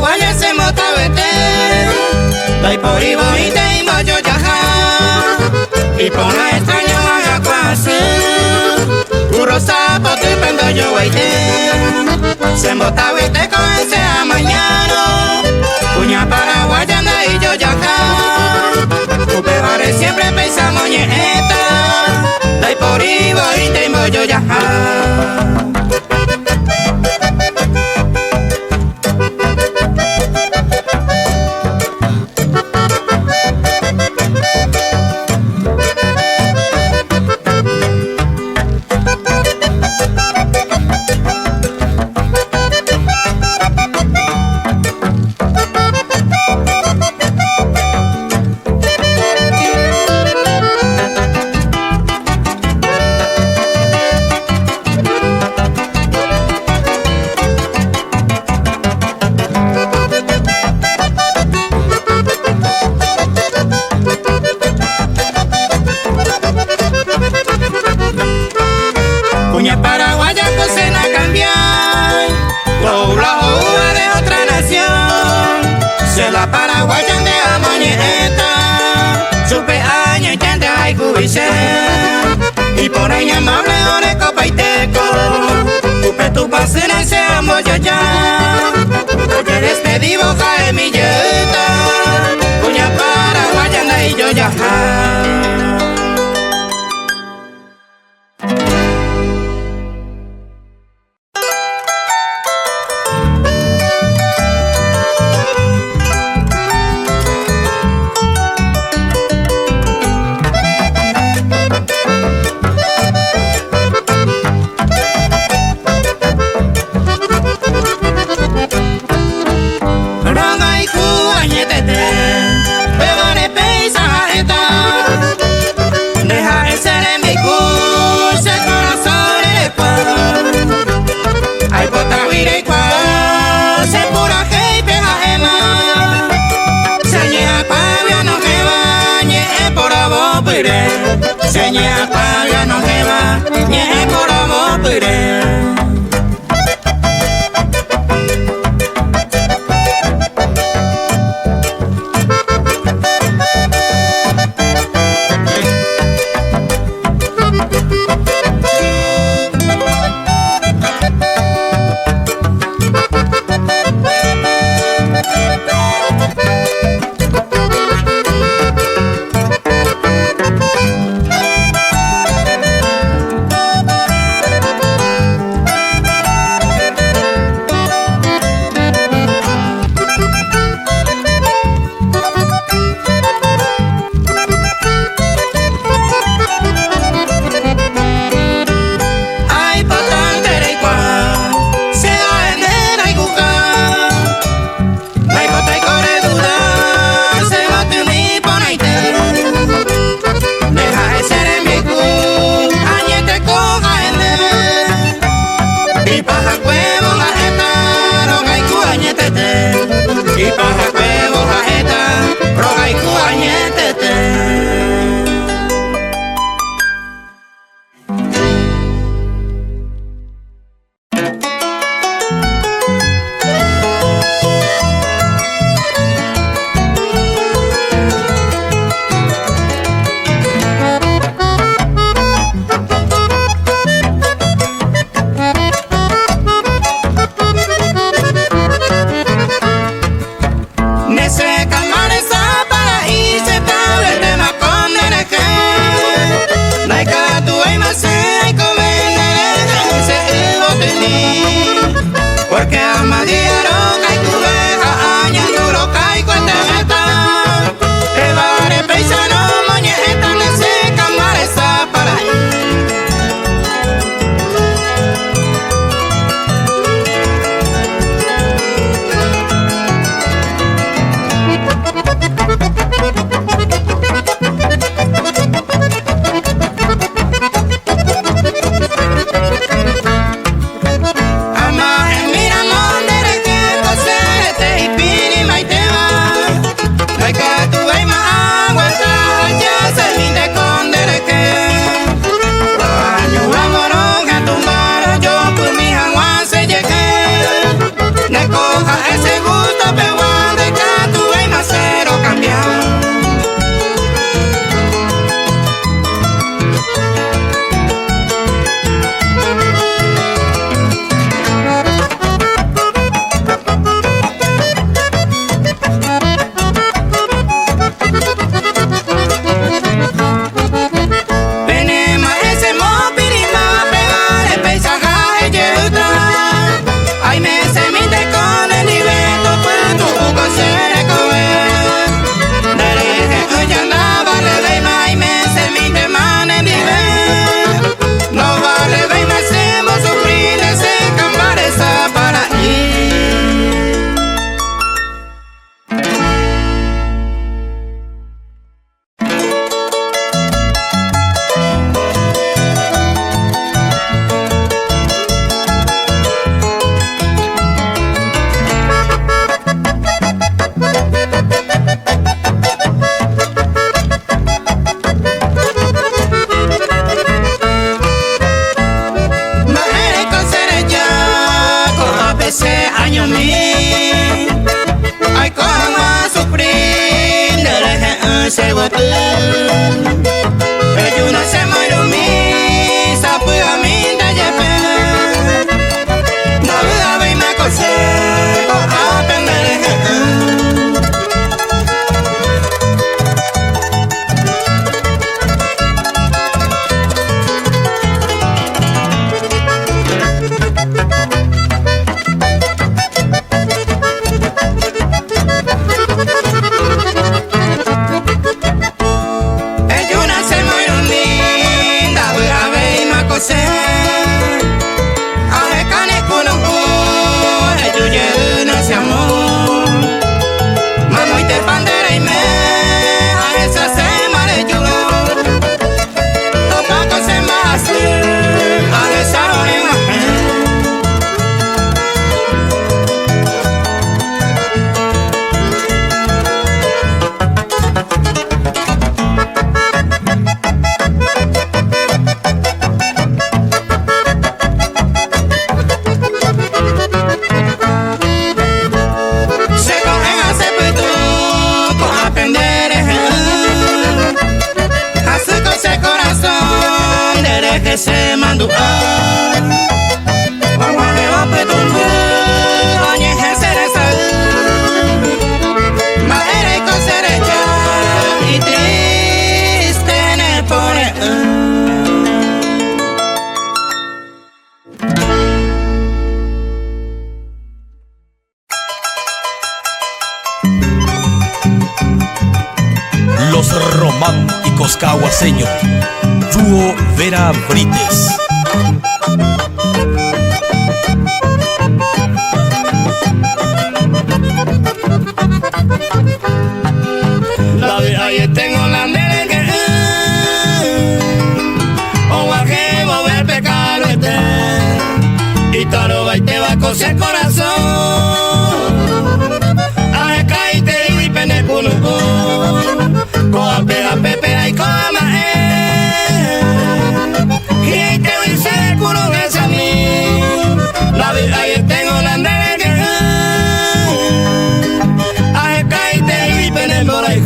Paraguaya se motavete, dai por ibo y te imo yo yaja, y por la extraño haga quasi, puro sapo te pendo yo weite, se motavete con ese amañano, puña paraguaya anda y yo yaja, upe vare siempre pensamos ñeta, dai por ibo y te imo yo yaja. Puña paraguaya cocina cambiar, pobla uva de otra nación, se la paraguaya de amañeta, supe año y tente hay cubice, y por ahí amable ore copa y teco, upe tu pasena se amo yo ya, oye despedido cae mi yeta, puña paraguaya anda y yo ya. Seña paga no se va, ni es por amor pire. tu Wangwane wape tungu Onye jesere sal Maere con serecha Y triste ne pone Los románticos caguaseños, dúo Vera Brites. La de ayer tengo la merengue O guaje mover pecado este Y toro va y te va a coser corazón A caíte y pene culo Coa pega pepe y coa Y te voy a ser culo ves a mí La de ayer tengo la merengue A caíte y pene por ahí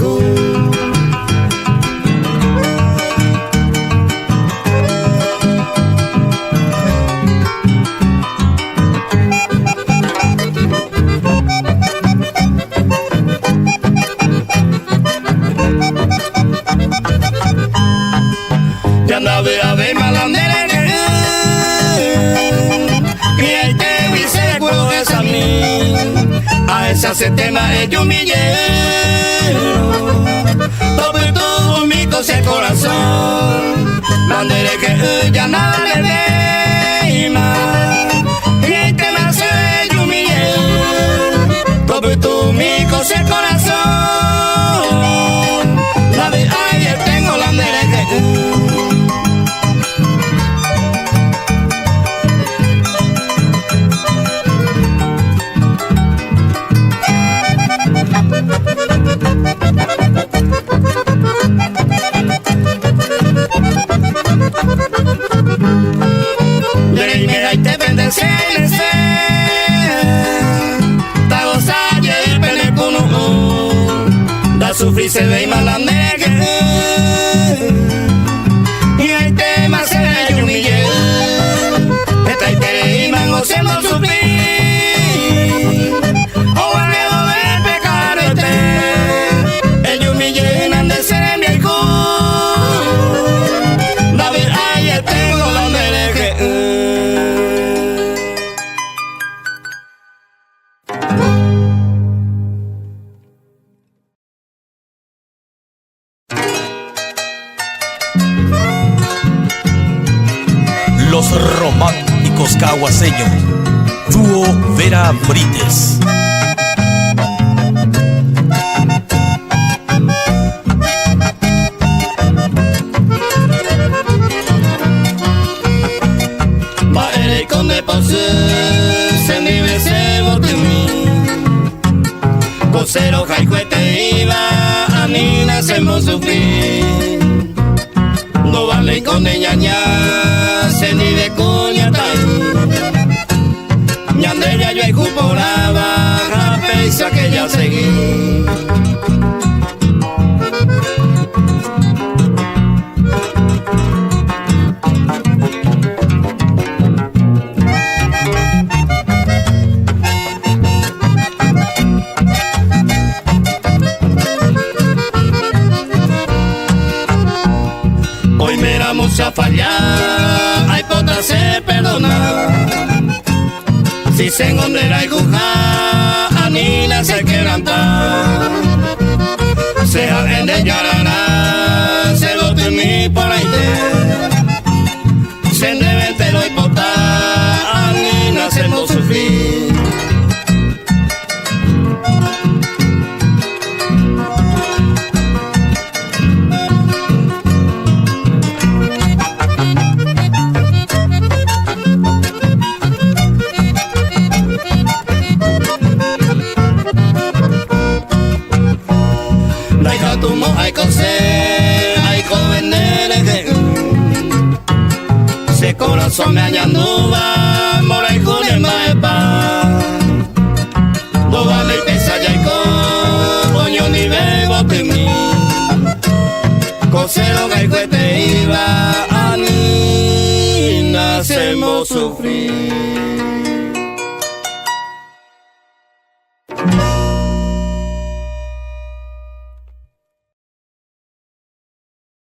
A ver malandera Y ahí te vi seguro es a mí A esa se tema yo humillé Todo tu mi cosa el corazón Bandera que ya nada le ve Y ahí te nace yo humillé Todo tu mi cosa el corazón La de ayer tengo la merengue Mira y te bendice Ta goza y pene cuno Da sufrir se ve y malandega Y ahí te más se ve y humille Esta y te y mango se no sufrir O algo de pecado este El humille nan de ser mi hijo David ahí tengo la merengue Los románticos caguaseños, dúo Vera Brites. Maere con de pose, se nive se botumi. Cosero jaicuete iba, a mí nacemos sufrir. No vale con de ñaña, se nive cuña tan. Ñandella yo hay cuporaba, a pensa que ya seguí. Hoy miramos a fallar, hay potas se perdonar. Si se encontrará y guja, Anina se quebranta. Se alguien de llorará, se bote en mí por ahí de. Se debe entero y potar, Anina hacemos sufrir. Hay coser, hay vender se corazón me añanduva, mora y julia maepa. No vale y pesa ya y coño ni bebo de mí. Cosero que te iba a Nina debemos sufrir.